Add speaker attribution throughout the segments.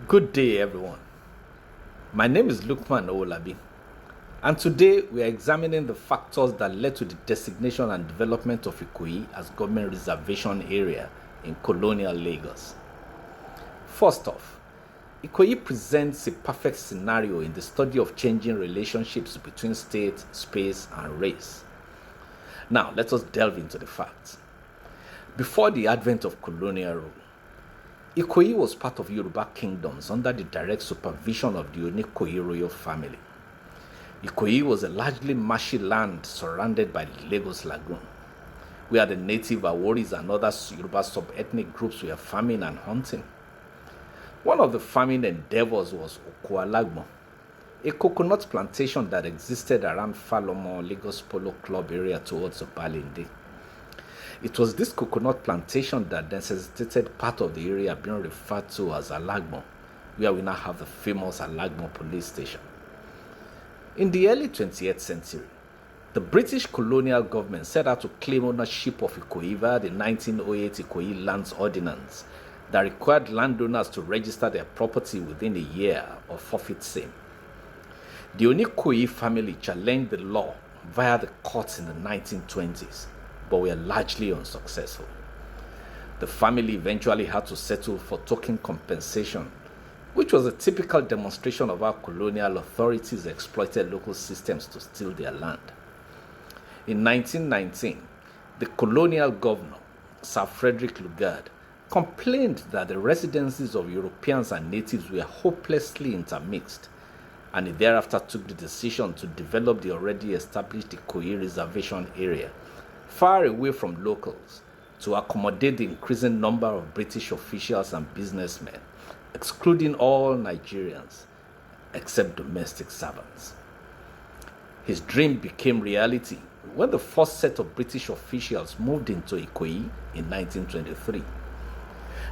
Speaker 1: Good day, everyone. My name is Lukman Owolabi, and today we are examining the factors that led to the designation and development of Ikoyi as government reservation area in Colonial Lagos. First off, Ikoyi presents a perfect scenario in the study of changing relationships between state, space, and race. Now, let us delve into the facts. Before the advent of colonial rule, Ikoyi was part of Yoruba kingdoms under the direct supervision of the Ikoyi royal family. Ikoyi was a largely marshy land surrounded by the Lagos Lagoon, where the native Aworis and other Yoruba sub-ethnic groups were farming and hunting. One of the farming endeavors was Oko a coconut plantation that existed around Falomo, Lagos Polo Club area towards Obalende. It was this coconut plantation that necessitated part of the area being referred to as Alagmo, where we now have the famous Alagmo police station. In the early 20th century, the British colonial government set out to claim ownership of Ikoyi via the 1908 Ikoyi Lands Ordinance that required landowners to register their property within a year or forfeit same. The Ikoyi family challenged the law via the courts in the 1920s, but were largely unsuccessful. The family eventually had to settle for token compensation, which was a typical demonstration of how colonial authorities exploited local systems to steal their land. In 1919, the colonial governor, Sir Frederick Lugard, complained that the residences of Europeans and natives were hopelessly intermixed, and he thereafter took the decision to develop the already established Ikoyi reservation area far away from locals to accommodate the increasing number of British officials and businessmen, excluding all Nigerians except domestic servants. His dream became reality when the first set of British officials moved into Ikoyi in 1923.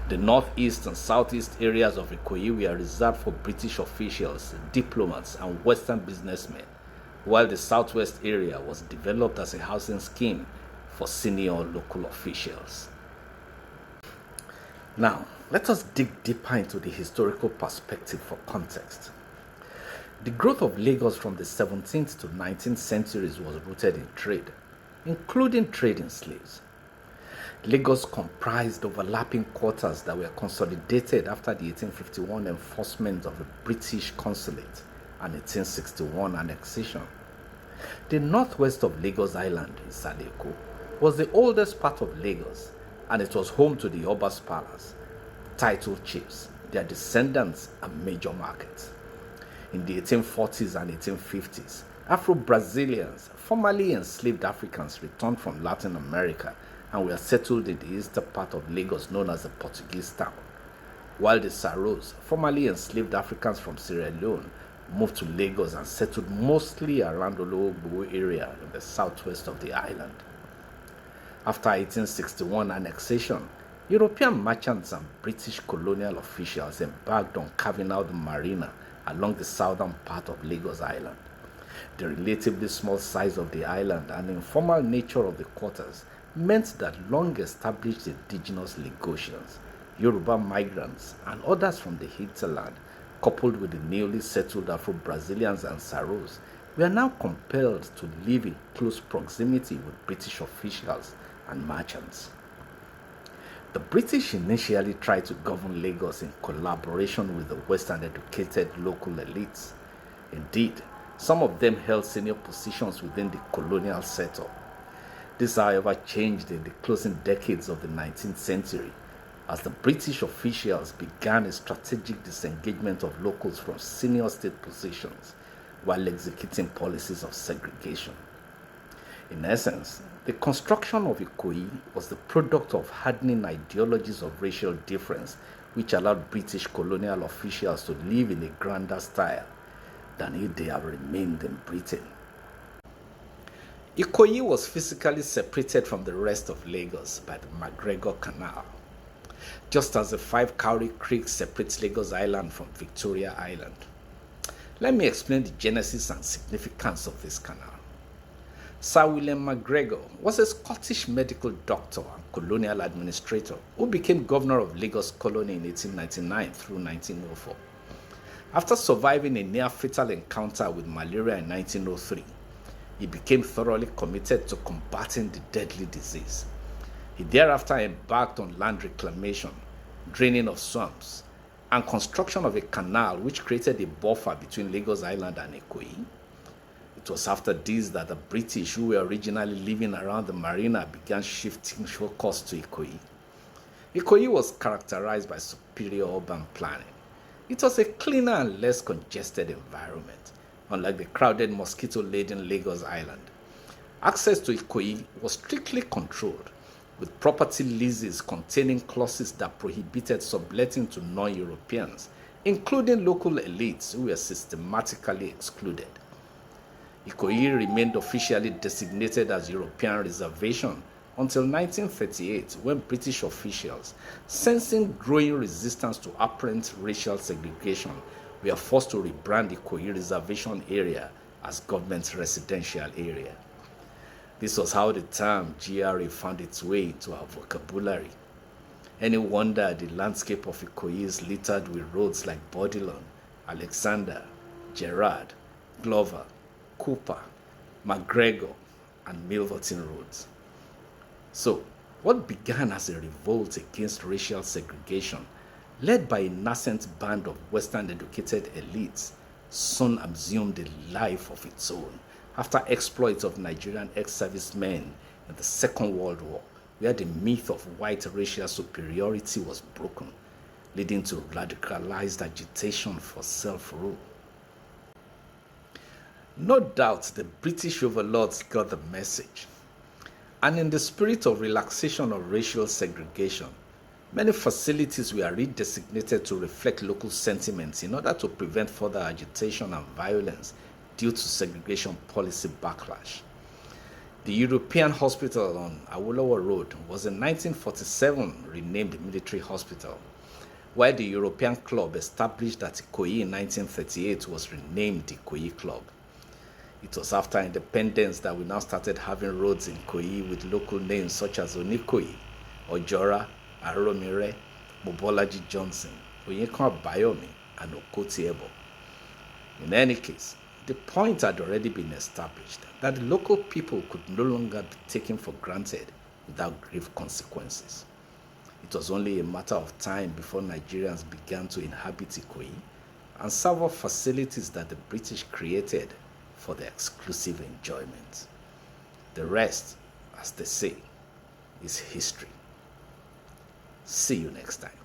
Speaker 1: The northeast and southeast areas of Ikoyi were reserved for British officials, diplomats, and Western businessmen, while the southwest area was developed as a housing scheme for senior local officials. Now, let us dig deeper into the historical perspective for context. The growth of Lagos from the 17th to 19th centuries was rooted in trade, including trade in slaves. Lagos comprised overlapping quarters that were consolidated after the 1851 enforcement of the British consulate and 1861 annexation. The northwest of Lagos Island, Isaleko, was the oldest part of Lagos, and it was home to the Oba's Palace, title chiefs, their descendants, and major markets. In the 1840s and 1850s, Afro-Brazilians, formerly enslaved Africans, returned from Latin America and were settled in the eastern part of Lagos known as the Portuguese town, while the Saros, formerly enslaved Africans from Sierra Leone, moved to Lagos and settled mostly around the Ologbo area in the southwest of the island. After 1861 annexation, European merchants and British colonial officials embarked on carving out the marina along the southern part of Lagos Island. The relatively small size of the island and informal nature of the quarters meant that long-established indigenous Lagosians, Yoruba migrants, and others from the hinterland, coupled with the newly settled Afro-Brazilians and Saros, were now compelled to live in close proximity with British officials and merchants. The British initially tried to govern Lagos in collaboration with the Western educated local elites. Indeed, some of them held senior positions within the colonial setup. This, however, changed in the closing decades of the 19th century as the British officials began a strategic disengagement of locals from senior state positions while executing policies of segregation. In essence, the construction of Ikoyi was the product of hardening ideologies of racial difference which allowed British colonial officials to live in a grander style than if they had remained in Britain. Ikoyi was physically separated from the rest of Lagos by the McGregor Canal, just as the Five Cowrie Creek separates Lagos Island from Victoria Island. Let me explain the genesis and significance of this canal. Sir William McGregor was a Scottish medical doctor and colonial administrator who became governor of Lagos Colony in 1899 through 1904. After surviving a near-fatal encounter with malaria in 1903, he became thoroughly committed to combating the deadly disease. He thereafter embarked on land reclamation, draining of swamps, and construction of a canal which created a buffer between Lagos Island and Ikoyi. It was after this that the British, who were originally living around the marina, began shifting focus to Ikoyi. Ikoyi was characterized by superior urban planning. It was a cleaner and less congested environment, unlike the crowded mosquito-laden Lagos Island. Access to Ikoyi was strictly controlled, with property leases containing clauses that prohibited subletting to non-Europeans, including local elites who were systematically excluded. Ikoyi remained officially designated as European Reservation until 1938, when British officials, sensing growing resistance to apparent racial segregation, were forced to rebrand Ikoyi Reservation Area as Government Residential Area. This was how the term GRA found its way into our vocabulary. Any wonder the landscape of Ikoyi is littered with roads like Bodilon, Alexander, Gerard, Glover, Cooper, McGregor, and Milverton roads. So, what began as a revolt against racial segregation, led by a nascent band of Western-educated elites, soon assumed a life of its own after exploits of Nigerian ex-servicemen in the Second World War, where the myth of white racial superiority was broken, leading to radicalized agitation for self-rule. No doubt the British overlords got the message, and in the spirit of relaxation of racial segregation, many facilities were redesignated to reflect local sentiments in order to prevent further agitation and violence due to segregation policy backlash. The European Hospital on Awolowo Road was in 1947 renamed Military Hospital, while the European Club established at Ikoyi in 1938 was renamed the Ikoyi Club. It was after independence that we now started having roads in Ikoyi with local names such as Onikoyi, Ojora, Aromire, Mobolaji Johnson, Onyekon Bayomi, and Okotiebo. In any case, the point had already been established that the local people could no longer be taken for granted without grave consequences. It was only a matter of time before Nigerians began to inhabit Ikoyi and serve up facilities that the British created for their exclusive enjoyment. The rest, as they say, is history. See you next time.